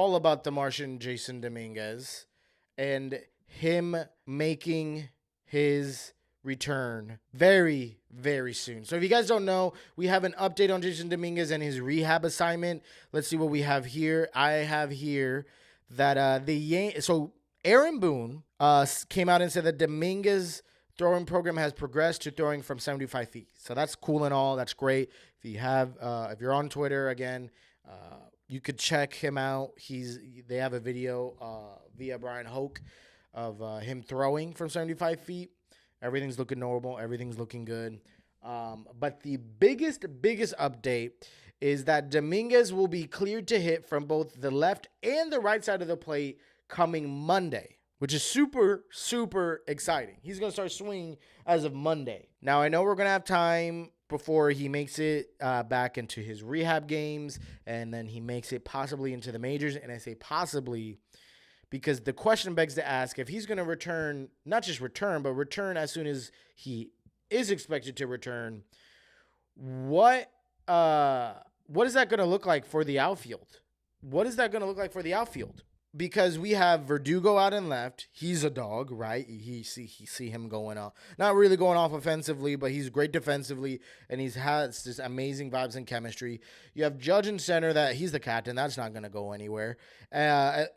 all about the Martian Jason Dominguez and him making his return very, very soon. So if you guys don't know, we have an update on Jason Dominguez and his rehab assignment. Let's see what we have here. I have here that so Aaron Boone came out and said that Dominguez throwing program has progressed to throwing from 75 feet. So that's cool and all. That's great. If you're on Twitter again, you could check him out. They have a video via Brian Hoke of him throwing from 75 feet. Everything's looking normal. Everything's looking good. But the biggest update is that Dominguez will be cleared to hit from both the left and the right side of the plate coming Monday, which is super, super exciting. He's going to start swinging as of Monday. Now, I know we're going to have time before he makes it back into his rehab games, and then he makes it possibly into the majors. And I say possibly because the question begs to ask, if he's going to return, not just return, but return as soon as he is expected to return, what is that going to look like for the outfield? What is that going to look like for the outfield? Because we have Verdugo out and left. He's a dog, right? He see him going off. Not really going off offensively, but he's great defensively, and he's has this amazing vibes and chemistry. You have Judge in center. That he's the captain. That's not going to go anywhere.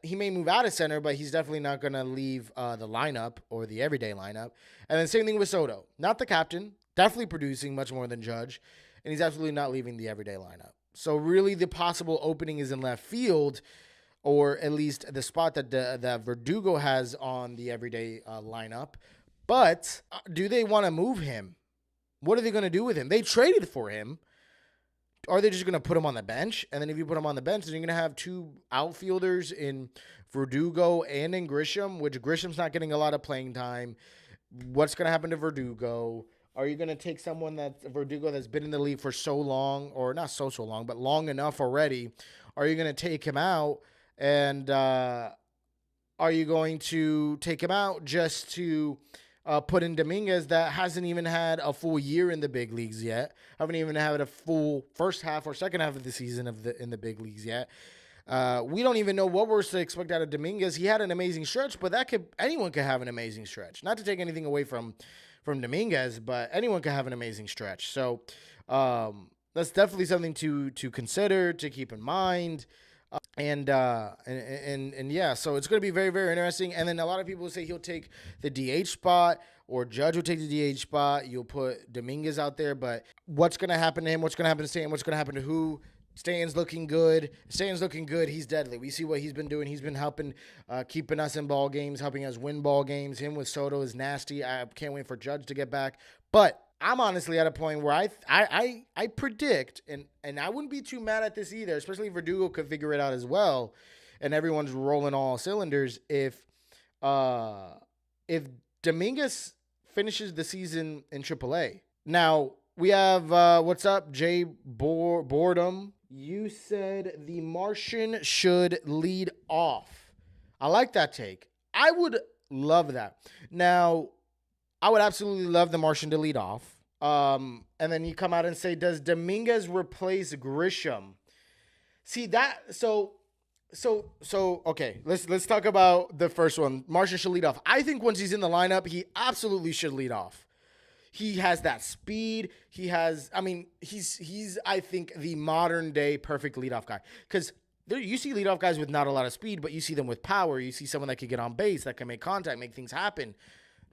He may move out of center, but he's definitely not going to leave the lineup or the everyday lineup. And then same thing with Soto. Not the captain. Definitely producing much more than Judge, and he's absolutely not leaving the everyday lineup. So really the possible opening is in left field, or at least the spot that Verdugo has on the everyday lineup. But do they want to move him? What are they going to do with him? They traded for him. Are they just going to put him on the bench? And then if you put him on the bench, then you're going to have two outfielders in Verdugo and in Grisham, which Grisham's not getting a lot of playing time. What's going to happen to Verdugo? Are you going to take someone Verdugo that's been in the league for so long, or not so long, but long enough already? Are you going to take him out? And are you going to take him out just to put in Dominguez that hasn't even had a full year in the big leagues yet? Haven't even had a full first half or second half of the season in the big leagues yet. We don't even know what we're to expect out of Dominguez. He had an amazing stretch, but anyone could have an amazing stretch. Not to take anything away from Dominguez, but anyone could have an amazing stretch. So that's definitely something to consider, to keep in mind. And yeah, so it's going to be very, very interesting. And then a lot of people will say he'll take the DH spot, or Judge will take the DH spot. You'll put Dominguez out there, but what's going to happen to him? What's going to happen to Stanton? What's going to happen to who? Stanton's looking good. He's deadly. We see what he's been doing. He's been helping, keeping us in ball games, helping us win ball games. Him with Soto is nasty. I can't wait for Judge to get back. But I'm honestly at a point where I predict, and I wouldn't be too mad at this either, especially if Verdugo could figure it out as well, and everyone's rolling all cylinders. If Dominguez finishes the season in AAA. Now, we have, what's up, Jay Boredom. You said the Martian should lead off. I like that take. I would love that. Now, I would absolutely love the Martian to lead off. And then you come out and say, does Dominguez replace Grisham? See that? So okay, let's talk about the first one. Martian should lead off. I think once he's in the lineup, he absolutely should lead off. He has that speed. He's I think the modern day perfect leadoff guy. Because you see leadoff guys with not a lot of speed, but you see them with power. You see someone that can get on base, that can make contact, make things happen.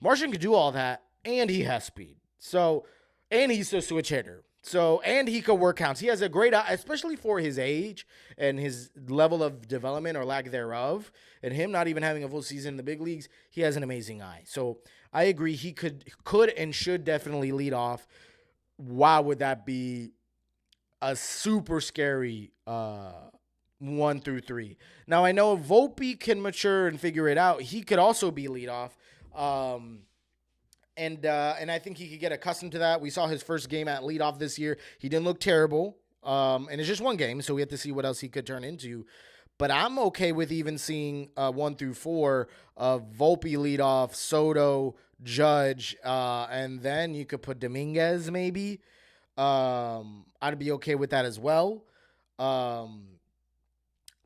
Martian can do all that, and he has speed. So, and he's a switch hitter. So, and he could work counts. He has a great eye, especially for his age and his level of development or lack thereof, and him not even having a full season in the big leagues. He has an amazing eye. So, I agree. He could and should definitely lead off. Why would that be a super scary 1 through 3? Now, I know Volpe can mature and figure it out. He could also be lead off. And I think he could get accustomed to that. We saw his first game at leadoff this year. He didn't look terrible. And it's just one game, so we have to see what else he could turn into. But I'm okay with even seeing 1 through 4 of Volpe leadoff, Soto, Judge, and then you could put Dominguez maybe. I'd be okay with that as well.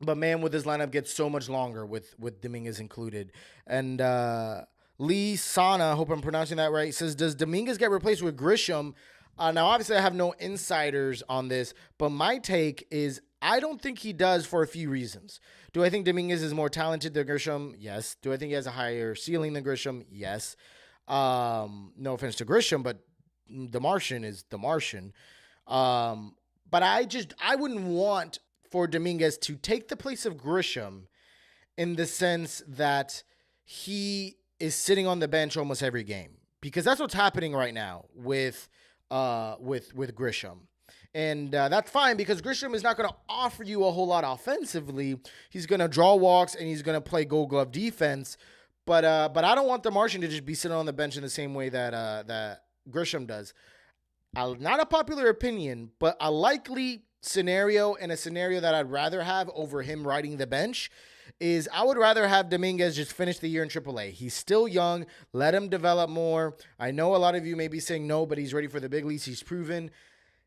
But man, with this lineup gets so much longer with Dominguez included. And Lee Sana, hope I'm pronouncing that right, says, does Dominguez get replaced with Grisham? Now, obviously, I have no insiders on this, but my take is I don't think he does for a few reasons. Do I think Dominguez is more talented than Grisham? Yes. Do I think he has a higher ceiling than Grisham? Yes. No offense to Grisham, but the Martian is the Martian. But I wouldn't want for Dominguez to take the place of Grisham in the sense that he is sitting on the bench almost every game, because that's what's happening right now with Grisham. And that's fine, because Grisham is not going to offer you a whole lot offensively. He's going to draw walks and he's going to play Gold Glove defense. But I don't want the Martian to just be sitting on the bench in the same way that Grisham does. Not a popular opinion, but a likely scenario, and a scenario that I'd rather have over him riding the bench, is I would rather have Dominguez just finish the year in AAA. He's still young. Let him develop more. I know a lot of you may be saying no, but he's ready for the big leagues. He's proven.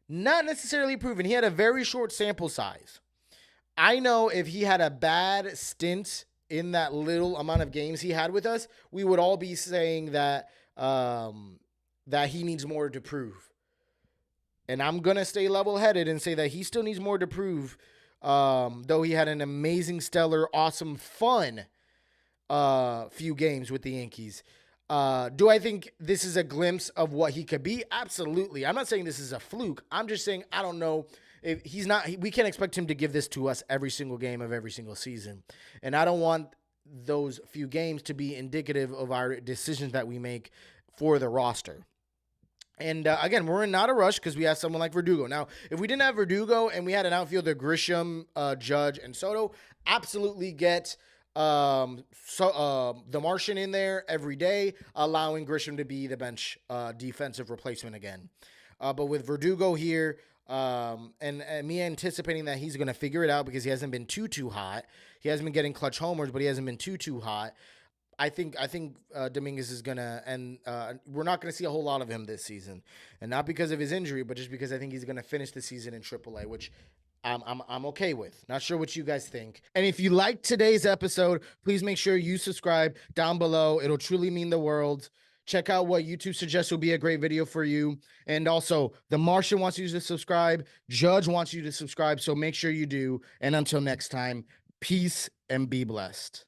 Not necessarily proven. He had a very short sample size. I know if he had a bad stint in that little amount of games he had with us, we would all be saying that that he needs more to prove. And I'm going to stay level-headed and say that he still needs more to prove, though he had an amazing, stellar, awesome, fun few games with the Yankees. Do I think this is a glimpse of what he could be? Absolutely. I'm not saying this is a fluke. I'm just saying I don't know if he's not. We can't expect him to give this to us every single game of every single season. And I don't want those few games to be indicative of our decisions that we make for the roster. And again, we're in not a rush because we have someone like Verdugo. Now, if we didn't have Verdugo and we had an outfielder, Grisham, Judge, and Soto, absolutely get the Martian in there every day, allowing Grisham to be the bench defensive replacement again. But with Verdugo here, and me anticipating that he's going to figure it out because he hasn't been too hot. He hasn't been getting clutch homers, but he hasn't been too hot. I think Dominguez is gonna, and we're not gonna see a whole lot of him this season, and not because of his injury, but just because I think he's gonna finish the season in AAA, which I'm okay with. Not sure what you guys think. And if you liked today's episode, please make sure you subscribe down below. It'll truly mean the world. Check out what YouTube suggests will be a great video for you. And also, The Martian wants you to subscribe. Judge wants you to subscribe, so make sure you do. And until next time, peace and be blessed.